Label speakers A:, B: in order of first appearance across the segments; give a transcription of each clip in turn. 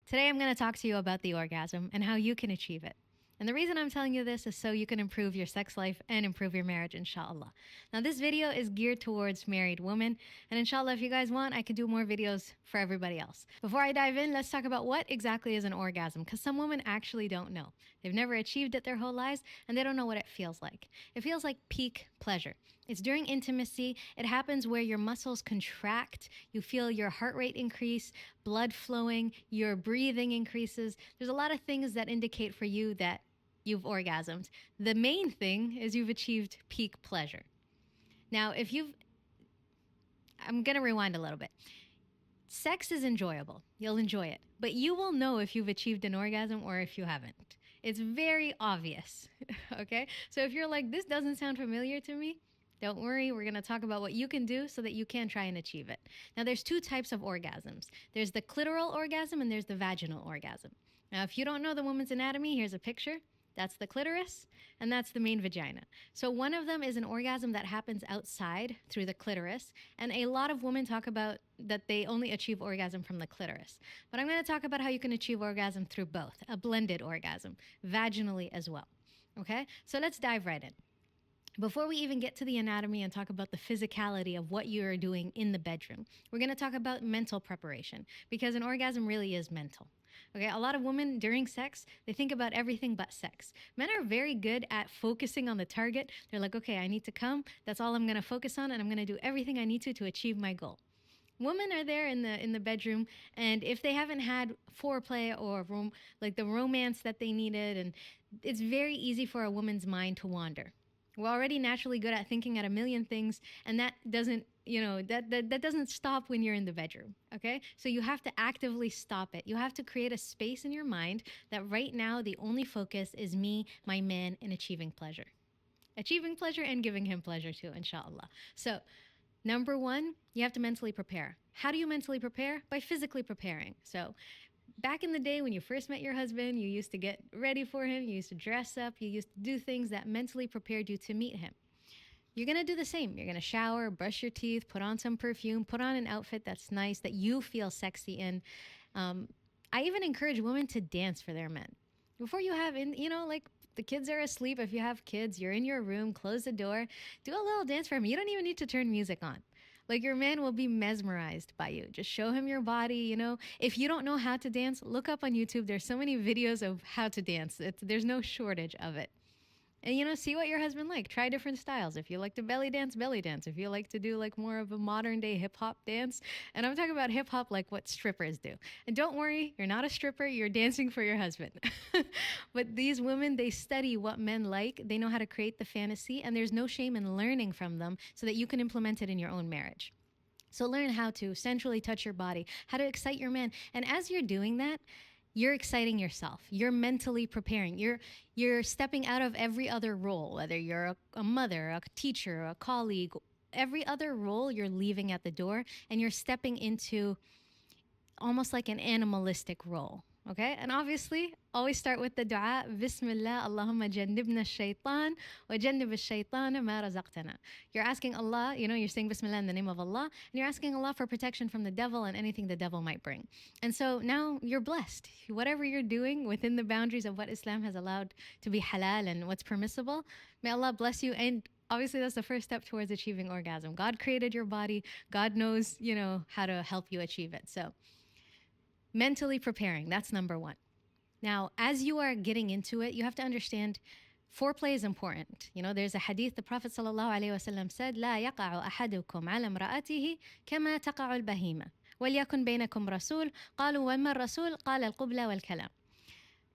A: Today I'm going to talk to you about the orgasm and how you can achieve it. And the reason I'm telling you this is so you can improve your sex life and improve your marriage, inshallah. Now, this video is geared towards married women, and inshallah, if you guys want, I can do more videos for everybody else. Before I dive in, let's talk about what exactly is an orgasm, because some women actually don't know. They've never achieved it their whole lives, and they don't know what it feels like. It feels like peak pleasure. It's during intimacy. It happens where your muscles contract, you feel your heart rate increase, blood flowing, your breathing increases. There's a lot of things that indicate for you that you've orgasmed. The main thing is you've achieved peak pleasure. Now, I'm going to rewind a little bit. Sex is enjoyable. You'll enjoy it. But you will know if you've achieved an orgasm or if you haven't. It's very obvious. Okay? So if you're like, this doesn't sound familiar to me, don't worry. We're going to talk about what you can do so that you can try and achieve it. Now, there's two types of orgasms. There's the clitoral orgasm and there's the vaginal orgasm. Now, if you don't know the woman's anatomy, here's a picture. That's the clitoris, and that's the main vagina. So one of them is an orgasm that happens outside through the clitoris, and a lot of women talk about that they only achieve orgasm from the clitoris. But I'm going to talk about how you can achieve orgasm through both, a blended orgasm, vaginally as well. Okay? So let's dive right in. Before we even get to the anatomy and talk about the physicality of what you're doing in the bedroom, we're going to talk about mental preparation, because an orgasm really is mental. Okay, a lot of women during sex, they think about everything but sex. Men are very good at focusing on the target. They're like, okay, I need to come. That's all I'm going to focus on, and I'm going to do everything I need to achieve my goal. Women are there in the bedroom, and if they haven't had foreplay or like the romance that they needed, and it's very easy for a woman's mind to wander. We're already naturally good at thinking at a million things, and that doesn't, that doesn't stop when you're in the bedroom, okay? So you have to actively stop it. You have to create a space in your mind that right now the only focus is me, my man, and achieving pleasure. Achieving pleasure and giving him pleasure too, inshallah. So number one, you have to mentally prepare. How do you mentally prepare? By physically preparing. So back in the day when you first met your husband, you used to get ready for him, you used to dress up, you used to do things that mentally prepared you to meet him. You're going to do the same. You're going to shower, brush your teeth, put on some perfume, put on an outfit that's nice, that you feel sexy in. I even encourage women to dance for their men. Before you have, like the kids are asleep. If you have kids, you're in your room, close the door, do a little dance for him. You don't even need to turn music on. Like, your man will be mesmerized by you. Just show him your body, If you don't know how to dance, look up on YouTube. There's so many videos of how to dance. There's no shortage of it. And, see what your husband like. Try different styles. If you like to belly dance, belly dance. If you like to do like more of a modern day hip hop dance. And I'm talking about hip hop like what strippers do. And don't worry, you're not a stripper. You're dancing for your husband. But these women, they study what men like. They know how to create the fantasy. And there's no shame in learning from them so that you can implement it in your own marriage. So learn how to sensually touch your body, how to excite your man. And as you're doing that, you're exciting yourself. You're mentally preparing. You're stepping out of every other role, whether you're a mother, a teacher, a colleague, every other role you're leaving at the door, and you're stepping into almost like an animalistic role. Okay? And obviously, always start with the dua, Bismillah, Allahumma jannibna shaitan, wa jannib shaitan ma razaqtana. You're asking Allah, you're saying Bismillah in the name of Allah, and you're asking Allah for protection from the devil and anything the devil might bring. And so now you're blessed. Whatever you're doing within the boundaries of what Islam has allowed to be halal and what's permissible, may Allah bless you. And obviously, that's the first step towards achieving orgasm. God created your body. God knows, how to help you achieve it. So mentally preparing, that's number one. Now, as you are getting into it, you have to understand foreplay is important. There's a hadith, the Prophet ﷺ said, لا يقع أحدكم على امرأته كما تقع البهيمة وليكن بينكم رسول قالوا وما الرسول قال القبلة والكلام.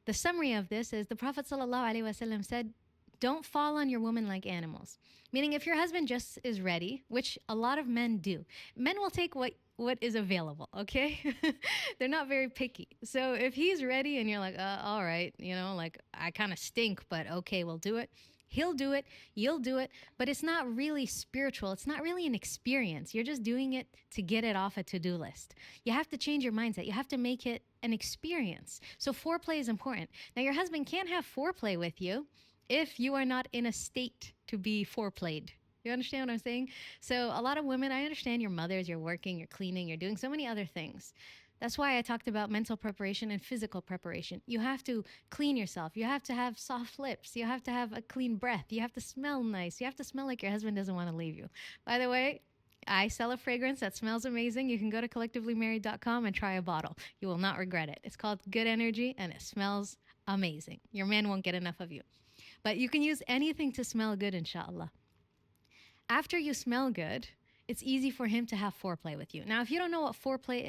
A: The summary of this is the Prophet ﷺ said, don't fall on your woman like animals. Meaning, if your husband just is ready, which a lot of men do, men will take what is available, okay? They're not very picky. So if he's ready and you're like, all right, like I kind of stink, but okay, we'll do it. He'll do it, you'll do it, but it's not really spiritual. It's not really an experience. You're just doing it to get it off a to-do list. You have to change your mindset. You have to make it an experience. So foreplay is important. Now, your husband can't have foreplay with you if you are not in a state to be foreplayed. You understand what I'm saying? So a lot of women, I understand you're mothers, you're working, you're cleaning, you're doing so many other things. That's why I talked about mental preparation and physical preparation. You have to clean yourself. You have to have soft lips. You have to have a clean breath. You have to smell nice. You have to smell like your husband doesn't want to leave you. By the way, I sell a fragrance that smells amazing. You can go to collectivelymarried.com and try a bottle. You will not regret it. It's called Good Energy and it smells amazing. Your man won't get enough of you. But you can use anything to smell good, inshallah. After you smell good, it's easy for him to have foreplay with you. Now, if you don't know what foreplay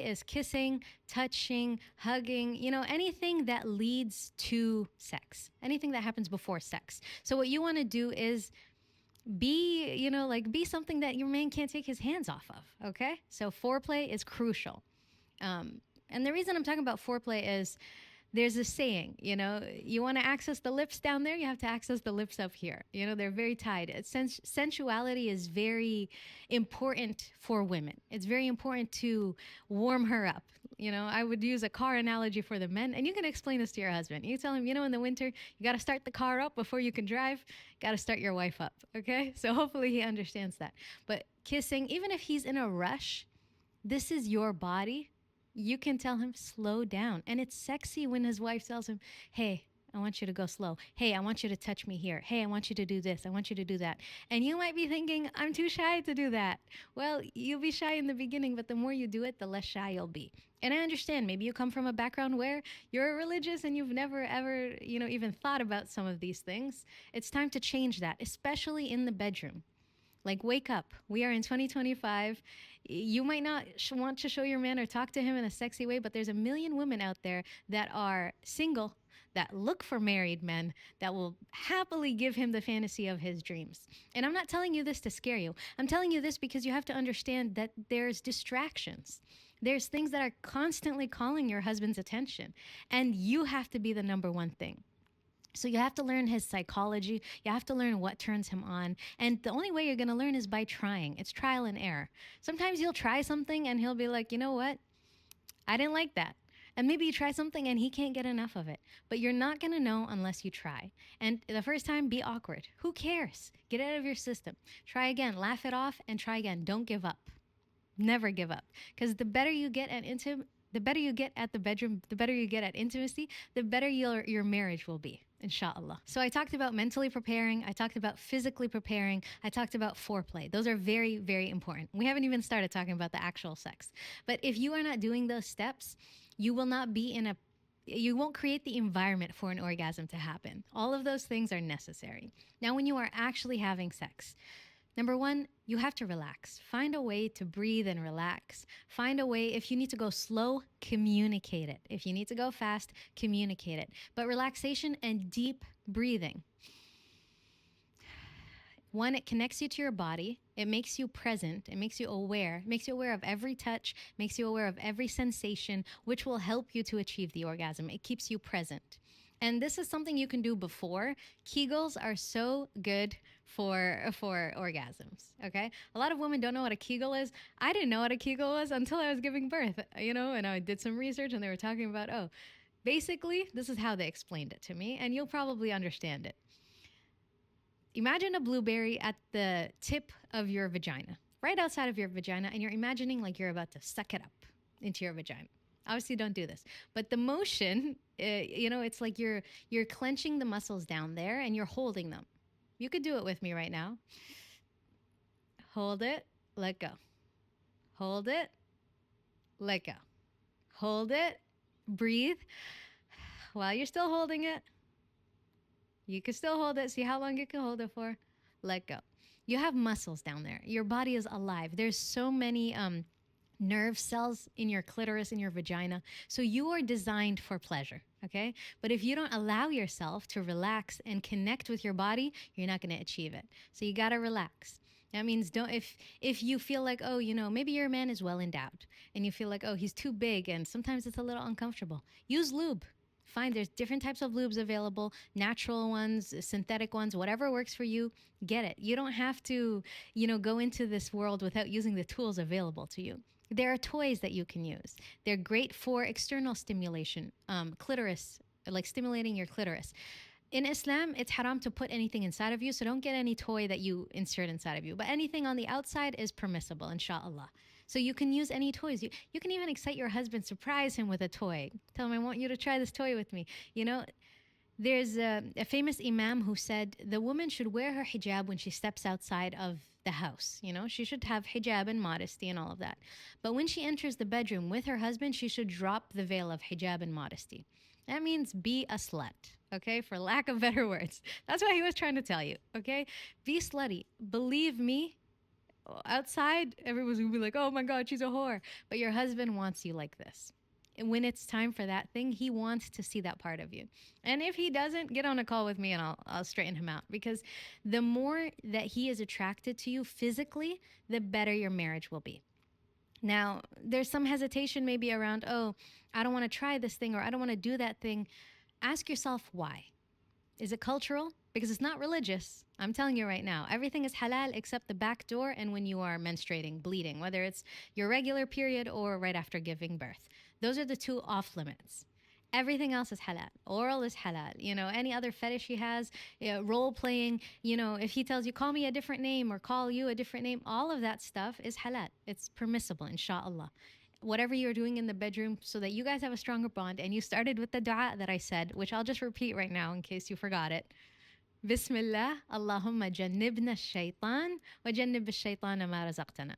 A: is kissing, touching, hugging, anything that leads to sex, anything that happens before sex. So, what you want to do is be something that your man can't take his hands off of, okay? So, foreplay is crucial. And the reason I'm talking about foreplay is there's a saying, you want to access the lips down there, you have to access the lips up here. They're very tied. Sensuality is very important for women. It's very important to warm her up. I would use a car analogy for the men, and you can explain this to your husband. You tell him, in the winter, you got to start the car up before you can drive. Got to start your wife up, okay? So hopefully he understands that. But kissing, even if he's in a rush, this is your body. You can tell him, slow down. And it's sexy when his wife tells him, hey, I want you to go slow. Hey, I want you to touch me here. Hey, I want you to do this. I want you to do that. And you might be thinking, I'm too shy to do that. Well, you'll be shy in the beginning, but the more you do it, the less shy you'll be. And I understand, maybe you come from a background where you're religious and you've never ever, even thought about some of these things. It's time to change that, especially in the bedroom. Like, wake up. We are in 2025. You might not want to show your man or talk to him in a sexy way, but there's a million women out there that are single, that look for married men, that will happily give him the fantasy of his dreams. And I'm not telling you this to scare you. I'm telling you this because you have to understand that there's distractions. There's things that are constantly calling your husband's attention, and you have to be the number one thing. So you have to learn his psychology. You have to learn what turns him on. And the only way you're going to learn is by trying. It's trial and error. Sometimes you'll try something and he'll be like, you know what? I didn't like that. And maybe you try something and he can't get enough of it. But you're not going to know unless you try. And the first time, be awkward. Who cares? Get it out of your system. Try again. Laugh it off and try again. Don't give up. Never give up. Because the better you get at the better you get at the bedroom, the better you get at intimacy, the better your marriage will be, inshallah. So I talked about mentally preparing, I talked about physically preparing, I talked about foreplay. Those are very, very important. We haven't even started talking about the actual sex. But if you are not doing those steps, you will not be you won't create the environment for an orgasm to happen. All of those things are necessary. Now, when you are actually having sex, number one, you have to relax. Find a way to breathe and relax. Find a way, if you need to go slow, communicate it. If you need to go fast, communicate it. But relaxation and deep breathing. One, it connects you to your body. It makes you present. It makes you aware. It makes you aware of every touch, makes you aware of every sensation, which will help you to achieve the orgasm. It keeps you present. And this is something you can do before. Kegels are so good for orgasms, okay? A lot of women don't know what a Kegel is. I didn't know what a Kegel was until I was giving birth, and I did some research and they were talking about, basically, this is how they explained it to me, and you'll probably understand it. Imagine a blueberry at the tip of your vagina, right outside of your vagina, and you're imagining like you're about to suck it up into your vagina. Obviously, don't do this. But the motion, it's like you're clenching the muscles down there and you're holding them. You could do it with me right now. Hold it, let go. Hold it, let go. Hold it, breathe. While you're still holding it, you can still hold it. See how long you can hold it for. Let go. You have muscles down there. Your body is alive. There's so many nerve cells in your clitoris, in your vagina. So you are designed for pleasure, okay? But if you don't allow yourself to relax and connect with your body, you're not going to achieve it. So you got to relax. That means if you feel like, maybe your man is well endowed and you feel like, he's too big and sometimes it's a little uncomfortable. Use lube. Fine, there's different types of lubes available, natural ones, synthetic ones, whatever works for you, get it. You don't have to, go into this world without using the tools available to you. There are toys that you can use. They're great for external stimulation, clitoris, like stimulating your clitoris. In Islam, it's haram to put anything inside of you, so don't get any toy that you insert inside of you. But anything on the outside is permissible, inshallah. So you can use any toys. You can even excite your husband, surprise him with a toy. Tell him, I want you to try this toy with me. You know, there's a famous imam who said the woman should wear her hijab when she steps outside of the house. You know, she should have hijab and modesty and all of that. But when she enters the bedroom with her husband, she should drop the veil of hijab and modesty. That means be a slut, okay? For lack of better words. That's what he was trying to tell you, okay? Be slutty. Believe me, outside, everyone's gonna be like, oh my God, she's a whore. But your husband wants you like this. And when it's time for that thing, he wants to see that part of you. And if he doesn't, get on a call with me and I'll straighten him out. Because the more that he is attracted to you physically, the better your marriage will be. Now, there's some hesitation maybe around, oh, I don't want to try this thing or I don't want to do that thing. Ask yourself why. Is it cultural? Because it's not religious. I'm telling you right now, everything is halal except the back door and when you are menstruating, bleeding, whether it's your regular period or right after giving birth. Those are the two off limits. Everything else is halal. Oral is halal. You know, any other fetish he has, role playing, you know, if he tells you, call me a different name or call you a different name, all of that stuff is halal. It's permissible, inshallah. Whatever you're doing in the bedroom so that you guys have a stronger bond. And you started with the dua that I said, which I'll just repeat right now in case you forgot it. Bismillah, Allahumma jannibna shaitan wa jannib shaitana ma razaqtana.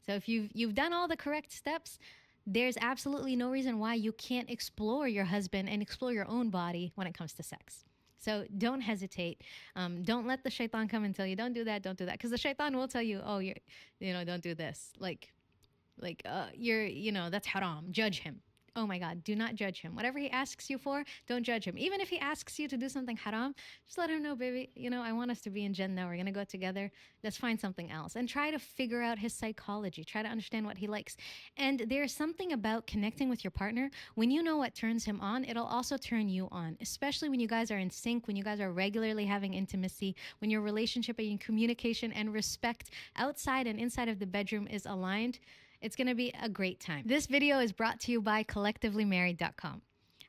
A: So if you've done all the correct steps, there's absolutely no reason why you can't explore your husband and explore your own body when it comes to sex. So don't hesitate. Don't let the shaitan come and tell you, don't do that, don't do that. Because the shaitan will tell you, oh, don't do this. That's haram. Judge him. Oh my God, do not judge him. Whatever he asks you for, don't judge him. Even if he asks you to do something haram, just let him know, baby, I want us to be in Jannah. We're going to go together. Let's find something else. And try to figure out his psychology. Try to understand what he likes. And there's something about connecting with your partner. When you know what turns him on, it'll also turn you on, especially when you guys are in sync, when you guys are regularly having intimacy, when your relationship and communication and respect outside and inside of the bedroom is aligned. It's going to be a great time. This video is brought to you by collectivelymarried.com.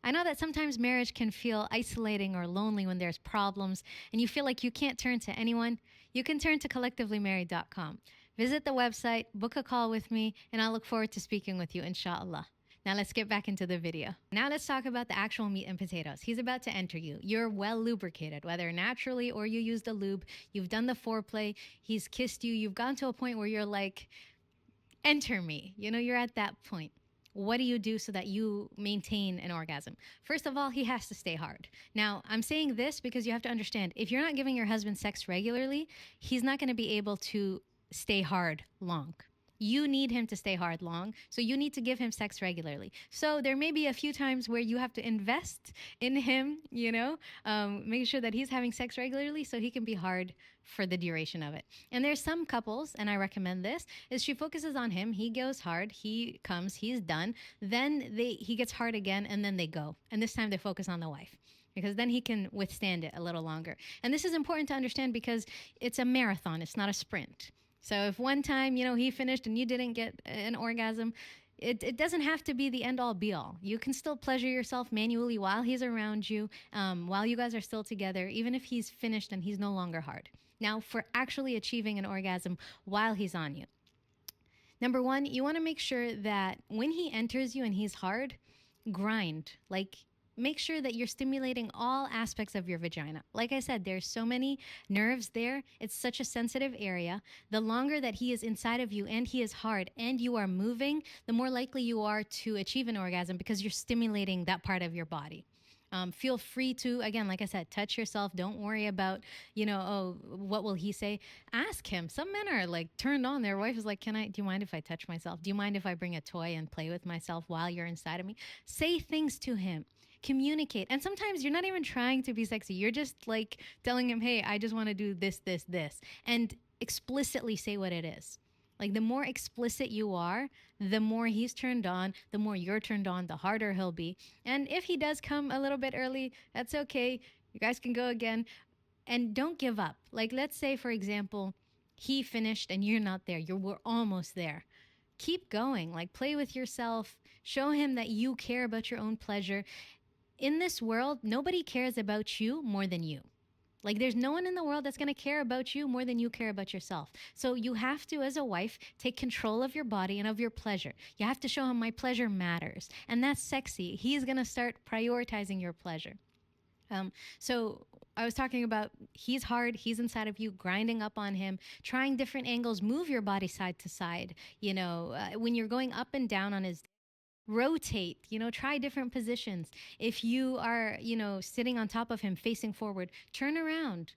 A: I know that sometimes marriage can feel isolating or lonely when there's problems and you feel like you can't turn to anyone. You can turn to collectivelymarried.com. Visit the website, book a call with me, and I look forward to speaking with you, inshallah. Now let's get back into the video. Now let's talk about the actual meat and potatoes. He's about to enter you. You're well lubricated, whether naturally or you used a lube. You've done the foreplay. He's kissed you. You've gotten to a point where you're like, enter me. You're at that point. What do you do so that you maintain an orgasm? First of all, he has to stay hard. Now, I'm saying this because you have to understand, if you're not giving your husband sex regularly, he's not going to be able to stay hard long. You need him to stay hard long, so you need to give him sex regularly. So there may be a few times where you have to invest in him, make sure that he's having sex regularly so he can be hard for the duration of it. And there's some couples, and I recommend this, is she focuses on him, he goes hard, he comes, he's done, then he gets hard again, and then they go. And this time they focus on the wife, because then he can withstand it a little longer. And this is important to understand because it's a marathon, it's not a sprint. So if one time, he finished and you didn't get an orgasm, it doesn't have to be the end all be all. You can still pleasure yourself manually while he's around you, while you guys are still together, even if he's finished and he's no longer hard. Now, for actually achieving an orgasm while he's on you. Number one, you want to make sure that when he enters you and he's hard, grind. Make sure that you're stimulating all aspects of your vagina. Like I said, there's so many nerves there. It's such a sensitive area. The longer that he is inside of you and he is hard and you are moving, the more likely you are to achieve an orgasm because you're stimulating that part of your body. Feel free to, again, like I said, touch yourself. Don't worry about, what will he say? Ask him. Some men are turned on. Their wife is like, do you mind if I touch myself? Do you mind if I bring a toy and play with myself while you're inside of me? Say things to him. Communicate. And sometimes you're not even trying to be sexy. You're just telling him, hey, I just want to do this, this, this. And explicitly say what it is. The more explicit you are, the more he's turned on, the more you're turned on, the harder he'll be. And if he does come a little bit early, that's okay. You guys can go again. And don't give up. Let's say, for example, he finished and you're not there. We're almost there. Keep going. Play with yourself. Show him that you care about your own pleasure. In this world, nobody cares about you more than you. Like, there's no one in the world that's going to care about you more than you care about yourself. So you have to, as a wife, take control of your body and of your pleasure. You have to show him my pleasure matters. And that's sexy. He's going to start prioritizing your pleasure. So I was talking about he's hard, he's inside of you, grinding up on him, trying different angles, move your body side to side. When you're going up and down on his, rotate, try different positions. If you are, sitting on top of him facing forward, turn around,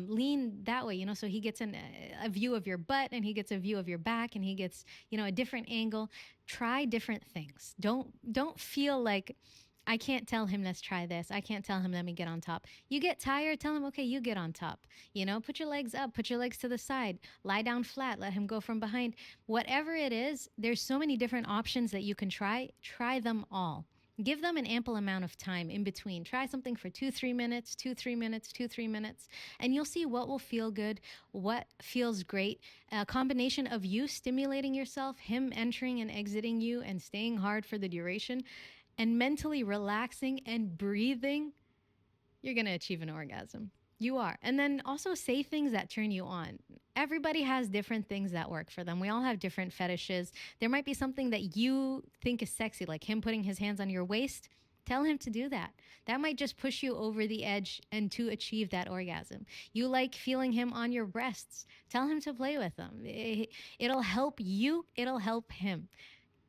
A: lean that way, so he gets a view of your butt, and he gets a view of your back, and he gets, a different angle. Try different things. Don't feel like, I can't tell him, let's try this. I can't tell him, let me get on top. You get tired, tell him, okay, you get on top. Put your legs up, put your legs to the side, lie down flat, let him go from behind. Whatever it is, there's so many different options that you can try. Try them all. Give them an ample amount of time in between. Try something for 2-3 minutes, 2-3 minutes, 2-3 minutes, and you'll see what will feel good, what feels great. A combination of you stimulating yourself, him entering and exiting you and staying hard for the duration, and mentally relaxing and breathing, you're going to achieve an orgasm. You are. And then also say things that turn you on. Everybody has different things that work for them. We all have different fetishes. There might be something that you think is sexy, like him putting his hands on your waist. Tell him to do that. That might just push you over the edge and to achieve that orgasm. You like feeling him on your breasts. Tell him to play with them. It'll help you. It'll help him.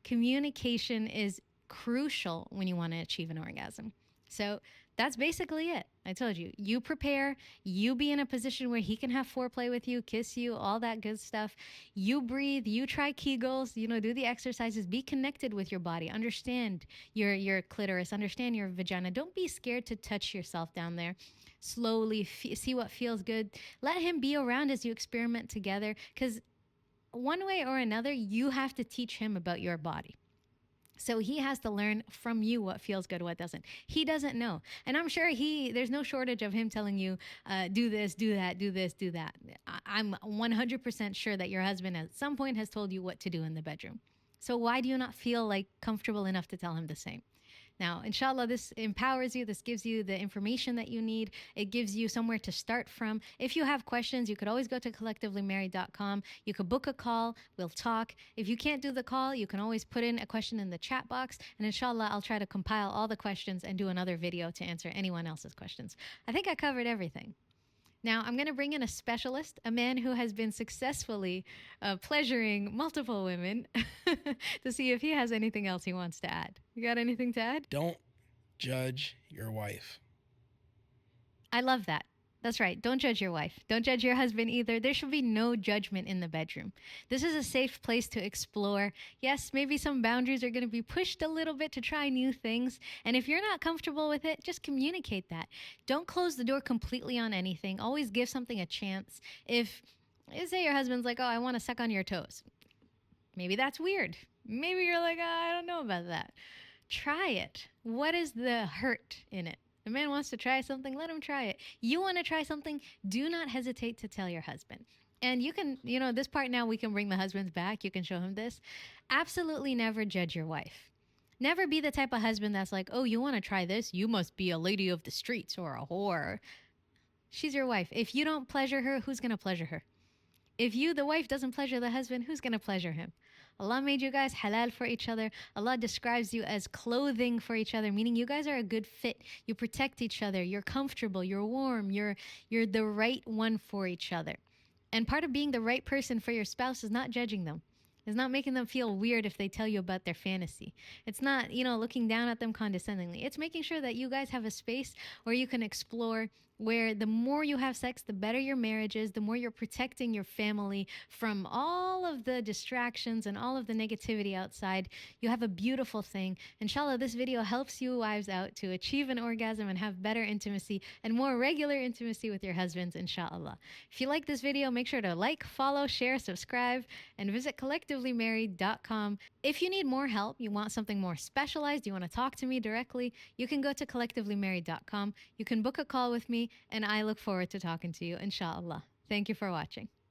A: Communication is crucial when you want to achieve an orgasm. So that's basically it. I told you, you prepare, you be in a position where he can have foreplay with you, kiss you, all that good stuff. You breathe, you try Kegels, do the exercises, be connected with your body, understand your clitoris, understand your vagina. Don't be scared to touch yourself down there. Slowly see what feels good. Let him be around as you experiment together, because one way or another, you have to teach him about your body. So he has to learn from you what feels good, what doesn't. He doesn't know. And I'm sure there's no shortage of him telling you, do this, do that, do this, do that. I'm 100% sure that your husband at some point has told you what to do in the bedroom. So why do you not feel like comfortable enough to tell him the same? Now, inshallah, this empowers you. This gives you the information that you need. It gives you somewhere to start from. If you have questions, you could always go to collectivelymarried.com. You could book a call. We'll talk. If you can't do the call, you can always put in a question in the chat box. And inshallah, I'll try to compile all the questions and do another video to answer anyone else's questions. I think I covered everything. Now, I'm going to bring in a specialist, a man who has been successfully pleasuring multiple women to see if he has anything else he wants to add. You got anything to add?
B: Don't judge your wife.
A: I love that. That's right. Don't judge your wife. Don't judge your husband either. There should be no judgment in the bedroom. This is a safe place to explore. Yes, maybe some boundaries are going to be pushed a little bit to try new things. And if you're not comfortable with it, just communicate that. Don't close the door completely on anything. Always give something a chance. If, say your husband's like, oh, I want to suck on your toes. Maybe that's weird. Maybe you're like, oh, I don't know about that. Try it. What is the hurt in it? A man wants to try something, let him try it. You want to try something, do not hesitate to tell your husband. And you can, this part now we can bring the husbands back. You can show him this. Absolutely never judge your wife. Never be the type of husband that's like, oh, you want to try this? You must be a lady of the streets or a whore. She's your wife. If you don't pleasure her, who's going to pleasure her? If you, the wife, doesn't pleasure the husband, who's going to pleasure him? Allah made you guys halal for each other. Allah describes you as clothing for each other, meaning you guys are a good fit. You protect each other. You're comfortable. You're warm. You're the right one for each other. And part of being the right person for your spouse is not judging them. It's not making them feel weird if they tell you about their fantasy. It's not, looking down at them condescendingly. It's making sure that you guys have a space where you can explore, where the more you have sex, the better your marriage is, the more you're protecting your family from all of the distractions and all of the negativity outside. You have a beautiful thing. Inshallah, this video helps you wives out to achieve an orgasm and have better intimacy and more regular intimacy with your husbands, inshallah. If you like this video, make sure to like, follow, share, subscribe, and visit collectivelymarried.com. If you need more help, you want something more specialized, you want to talk to me directly, you can go to collectivelymarried.com. You can book a call with me, and I look forward to talking to you, inshallah. Thank you for watching.